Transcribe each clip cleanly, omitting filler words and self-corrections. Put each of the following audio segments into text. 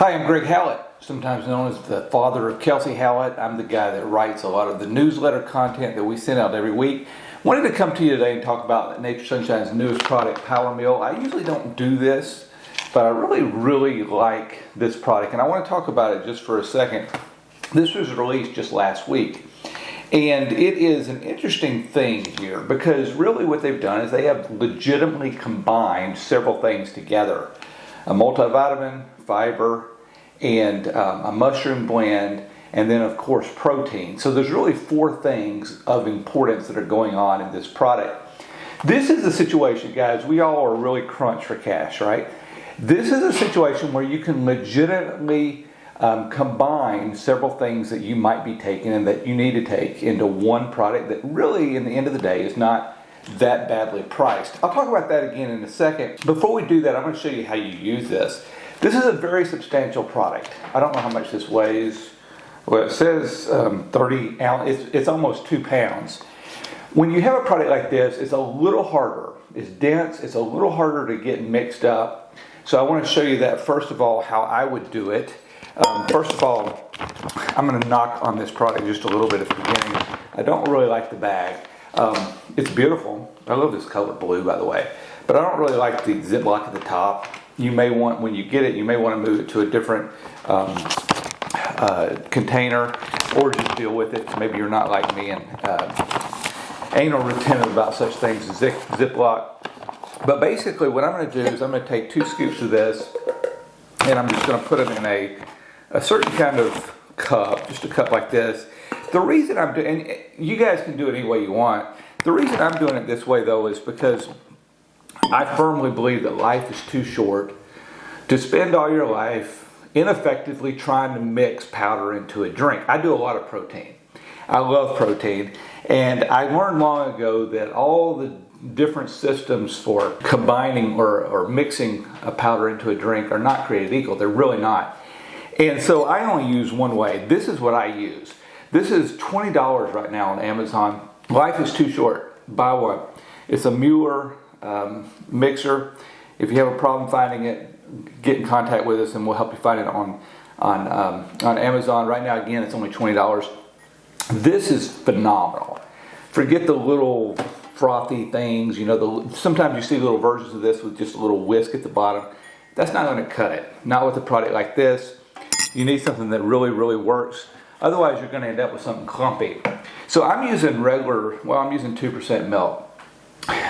Hi, I'm Greg Hallett, sometimes known as the father of Kelsey Hallett. I'm the guy that writes a lot of the newsletter content that we send out every week. Wanted to come to you today and talk about Nature's Sunshine's newest product, Power Meal. I usually don't do this, but I really like this product, and I want to talk about it just for a second. This was released just last week, and it is an interesting thing here because really what they've done is they have legitimately combined several things together. A multivitamin, fiber, and a mushroom blend, and then of course protein. So there's really four things of importance that are going on in this product. This is a situation, guys, we all are really crunched for cash, right? This is a situation where you can legitimately combine several things that you might be taking and that you need to take into one product that really, in the end of the day, is not that badly priced. I'll talk about that again in a second. Before we do that, I'm going to show you how you use this. This is a very substantial product. I don't know how much this weighs. Well, it says 30 ounces. It's almost 2 pounds. When you have a product like this, it's a little harder. It's dense. It's a little harder to get mixed up. So I want to show you that, first of all, how I would do it. First of all, I'm going to knock on this product just a little bit at the beginning. I don't really like the bag. It's beautiful. I love this color blue, by the way. But I don't really like the Ziploc at the top. You may want, when you get it, you may want to move it to a different container, or just deal with it. Maybe you're not like me and anal retentive about such things as Ziploc. But basically what I'm going to do is I'm going to take 2 scoops of this, and I'm just going to put them in a certain kind of cup, just a cup like this. The reason I'm doing, and you guys can do it any way you want. The reason I'm doing it this way, though, is because I firmly believe that life is too short to spend all your life ineffectively trying to mix powder into a drink. I do a lot of protein. I love protein, and I learned long ago that all the different systems for combining or mixing a powder into a drink are not created equal. They're really not. And so I only use one way. This is what I use. This is $20 right now on Amazon. Life is too short. Buy one. It's a Mueller mixer. If you have a problem finding it, get in contact with us and we'll help you find it on Amazon. Right now, again, it's only $20. This is phenomenal. Forget the little frothy things. You know, sometimes you see little versions of this with just a little whisk at the bottom. That's not going to cut it. Not with a product like this. You need something that really works. Otherwise, you're going to end up with something clumpy. So I'm using I'm using 2% milk.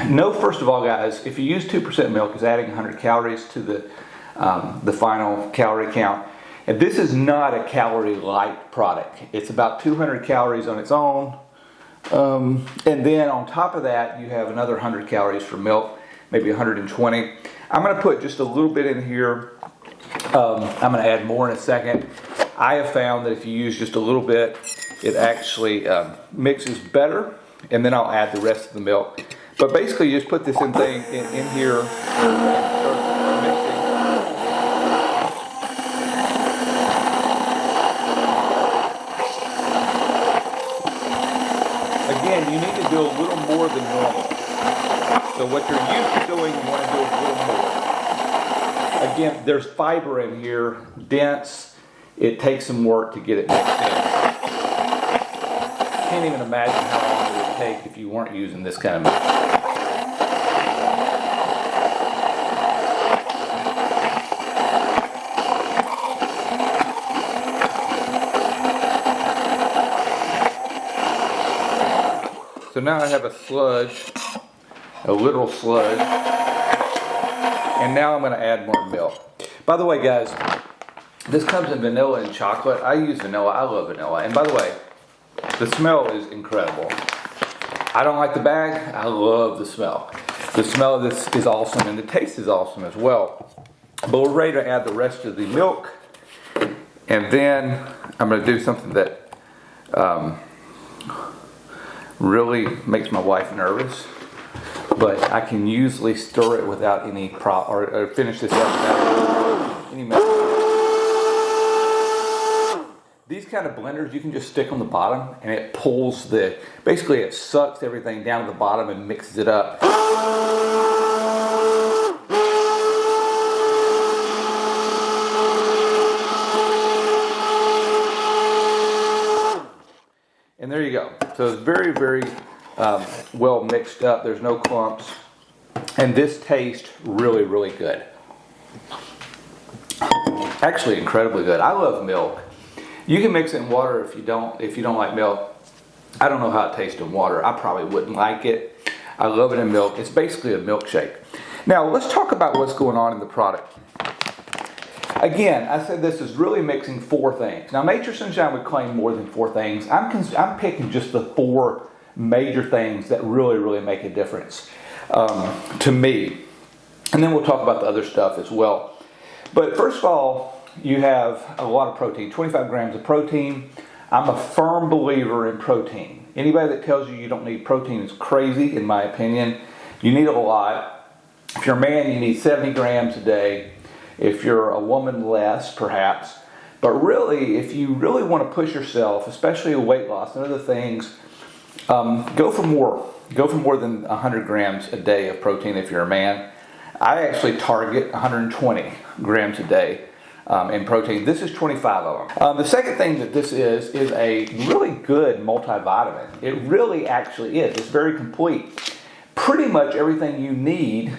No, first of all, guys, if you use 2% milk, it's adding 100 calories to the final calorie count. And this is not a calorie light product. It's about 200 calories on its own. And then on top of that, you have another 100 calories for milk, maybe 120. I'm going to put just a little bit in here. I'm going to add more in a second. I have found that if you use just a little bit, it actually mixes better, and then I'll add the rest of the milk. But basically, you just put this in here and start mixing. Again, you need to do a little more than normal. So what you're used to doing, you want to do a little more. Again, there's fiber in here, dense. It takes some work to get it mixed in. Can't even imagine how long it would take if you weren't using this kind of mix. So now I have a sludge, a literal sludge, and now I'm going to add more milk. By the way, guys, this comes in vanilla and chocolate. I use vanilla. I love vanilla. And by the way, the smell is incredible. I don't like the bag. I love the smell. The smell of this is awesome, and the taste is awesome as well. But we're ready to add the rest of the milk. And then I'm going to do something that really makes my wife nervous. But I can usually stir it without any or finish this up without any mess. These kind of blenders, you can just stick on the bottom and it pulls basically it sucks everything down to the bottom and mixes it up. And there you go. So it's very, very well mixed up. There's no clumps. And this tastes really, really good. Actually, incredibly good. I love milk. You can mix it in water if you don't like milk. I don't know how it tastes in water. I probably wouldn't like it. I love it in milk. It's basically a milkshake. Now, let's talk about what's going on in the product. Again, I said this is really mixing 4 things. Now, Nature's Sunshine would claim more than 4 things. I'm picking just the 4 major things that really, really make a difference to me. And then we'll talk about the other stuff as well. But first of all, you have a lot of protein, 25 grams of protein. I'm a firm believer in protein. Anybody that tells you you don't need protein is crazy, in my opinion. You need a lot. If you're a man, you need 70 grams a day. If you're a woman, less, perhaps. But really, if you really want to push yourself, especially with weight loss and other things, go for more. Go for more than 100 grams a day of protein if you're a man. I actually target 120 grams a day in protein. This is 25 of them. The second thing that this is a really good multivitamin. It really actually is. It's very complete. Pretty much everything you need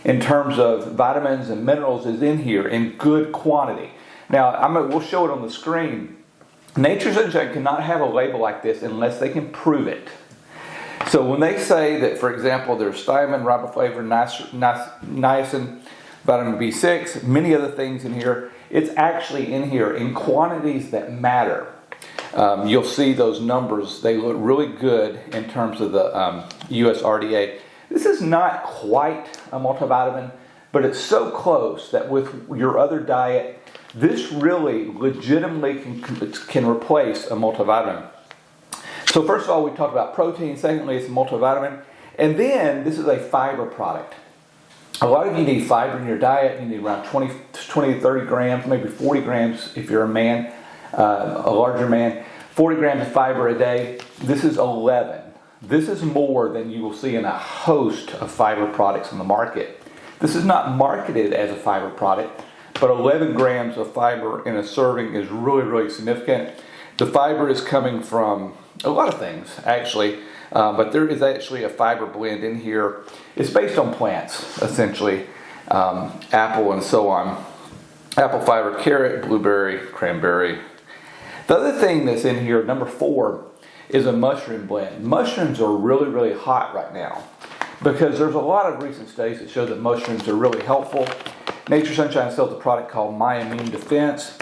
in terms of vitamins and minerals is in here in good quantity. Now, we'll show it on the screen. Nature's Sunshine cannot have a label like this unless they can prove it. So when they say that, for example, there's thiamine, riboflavin, niacin, vitamin B6, many other things in here, it's actually in here in quantities that matter. You'll see those numbers. They look really good in terms of the USRDA. This is not quite a multivitamin, but it's so close that with your other diet, this really legitimately can replace a multivitamin. So first of all, we talked about protein. Secondly, it's a multivitamin. And then this is a fiber product. A lot of you need fiber in your diet. You need around 20 to 30 grams, maybe 40 grams if you're a man, a larger man. 40 grams of fiber a day. This is 11. This is more than you will see in a host of fiber products on the market. This is not marketed as a fiber product, but 11 grams of fiber in a serving is really, really significant. The fiber is coming from a lot of things, actually, but there is actually a fiber blend in here. It's based on plants, essentially, apple and so on. Apple fiber, carrot, blueberry, cranberry. The other thing that's in here, number 4, is a mushroom blend. Mushrooms are really, really hot right now because there's a lot of recent studies that show that mushrooms are really helpful. Nature's Sunshine sells a product called My Immune Defense,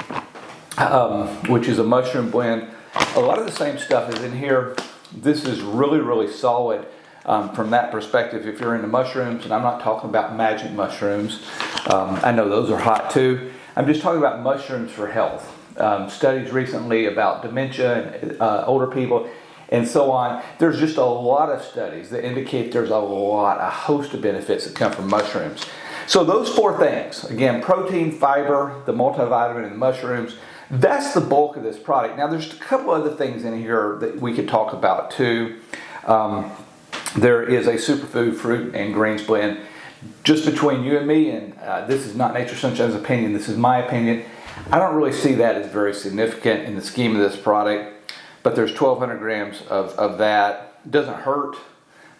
which is a mushroom blend. A lot of the same stuff is in here. This is really, really solid from that perspective if you're into mushrooms, and I'm not talking about magic mushrooms. I know those are hot too. I'm just talking about mushrooms for health. Studies recently about dementia and older people and so on. There's just a lot of studies that indicate there's a host of benefits that come from mushrooms. So those 4 things, again, protein, fiber, the multivitamin, and the mushrooms, that's the bulk of this product. Now there's a couple other things in here that we could talk about too. There is a superfood fruit and grains blend. Just between you and me, and this is not Nature's Sunshine's opinion, this is my opinion, I don't really see that as very significant in the scheme of this product, but there's 1,200 grams of that. It doesn't hurt,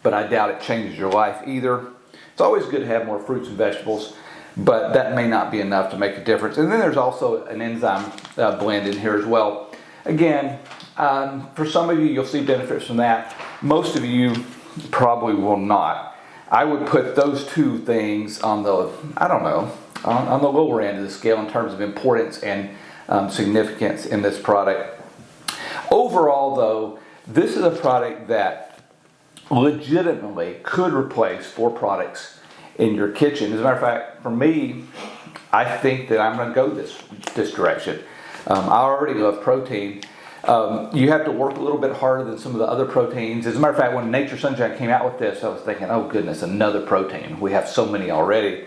but I doubt it changes your life either. It's always good to have more fruits and vegetables, but that may not be enough to make a difference. And then there's also an enzyme blend in here as well. Again, for some of you, you'll see benefits from that. Most of you probably will not. I would put those 2 things on the, on the lower end of the scale in terms of importance and significance in this product. Overall, though, this is a product that legitimately could replace 4 products in your kitchen. As a matter of fact, for me, I think that I'm going to go this direction. I already love protein. You have to work a little bit harder than some of the other proteins. As a matter of fact, when Nature's Sunshine came out with this, I was thinking, oh goodness, another protein. We have so many already.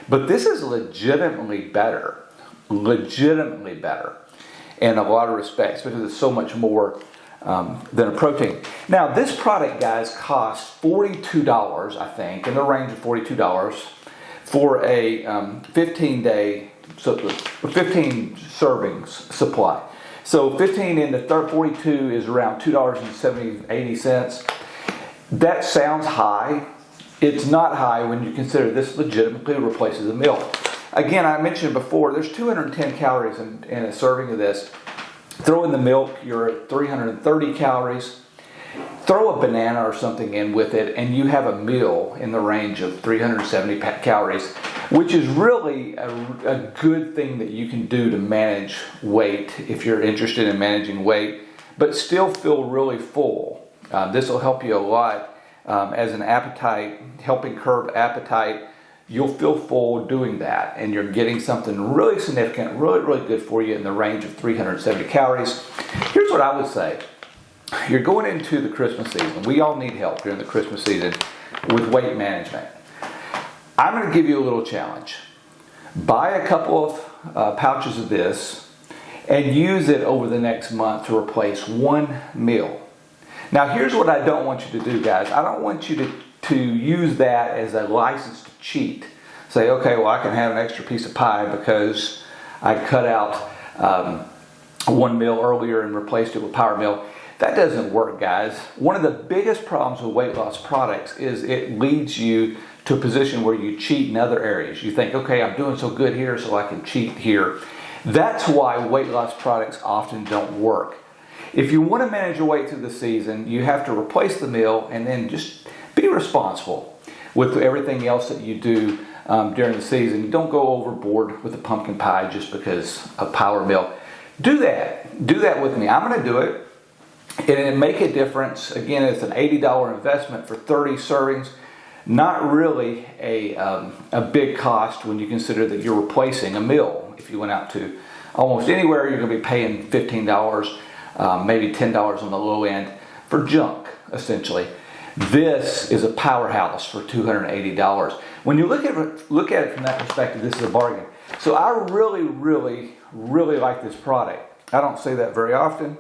But this is legitimately better in a lot of respects because it's so much more than a protein. Now, this product, guys, costs $42, I think, in the range of $42 for a 15 servings supply. So 15 into 42 is around $2.80. That sounds high. It's not high when you consider this legitimately replaces a meal. Again, I mentioned before, there's 210 calories in a serving of this. Throw in the milk, you're at 330 calories. Throw a banana or something in with it, and you have a meal in the range of 370 calories, which is really a good thing that you can do to manage weight if you're interested in managing weight, but still feel really full. This will help you a lot as an appetite, helping curb appetite. You'll feel full doing that, and you're getting something really significant, really, really good for you in the range of 370 calories. Here's what I would say. You're going into the Christmas season. We all need help during the Christmas season with weight management. I'm going to give you a little challenge. Buy a couple of pouches of this and use it over the next month to replace one meal. Now, here's what I don't want you to do, guys. I don't want you to use that as a license to cheat. Say, okay, well, I can have an extra piece of pie because I cut out one meal earlier and replaced it with Power Meal. That doesn't work, guys. One of the biggest problems with weight loss products is it leads you to a position where you cheat in other areas. You think, okay, I'm doing so good here, so I can cheat here. That's why weight loss products often don't work. If you want to manage your weight through the season, you have to replace the meal and then just be responsible with everything else that you do during the season. Don't go overboard with the pumpkin pie just because of Power Meal. Do that. Do that with me. I'm going to do it. And it make a difference. Again, it's an $80 investment for 30 servings. Not really a big cost when you consider that you're replacing a meal. If you went out to almost anywhere, you're going to be paying $15, maybe $10 on the low end for junk, essentially. This is a powerhouse for $280. When you look at it from that perspective, this is a bargain. So I really, really, really like this product. I don't say that very often,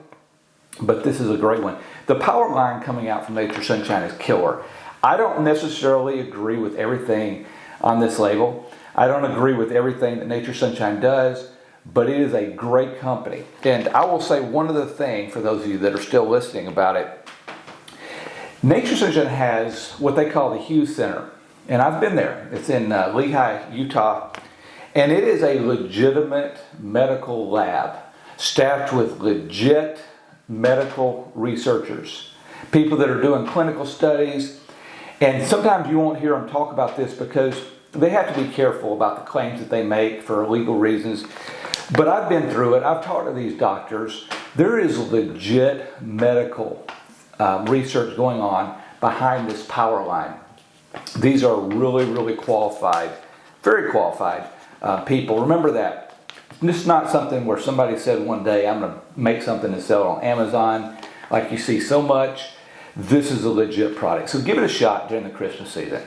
but this is a great one. The Power line coming out from Nature's Sunshine is killer. I don't necessarily agree with everything on this label. I don't agree with everything that Nature's Sunshine does, but it is a great company. And I will say one other thing for those of you that are still listening about it. Nature's Sunshine has what they call the Hughes Center. And I've been there. It's in Lehi, Utah. And it is a legitimate medical lab staffed with legit medical researchers, people that are doing clinical studies. And sometimes you won't hear them talk about this because they have to be careful about the claims that they make for legal reasons. But I've been through it. I've talked to these doctors. There is legit medical research going on behind this Power line. These are really, really qualified, very qualified people. Remember that. This is not something where somebody said one day, I'm going to make something and sell it on Amazon like you see so much. This is a legit product. So give it a shot during the Christmas season.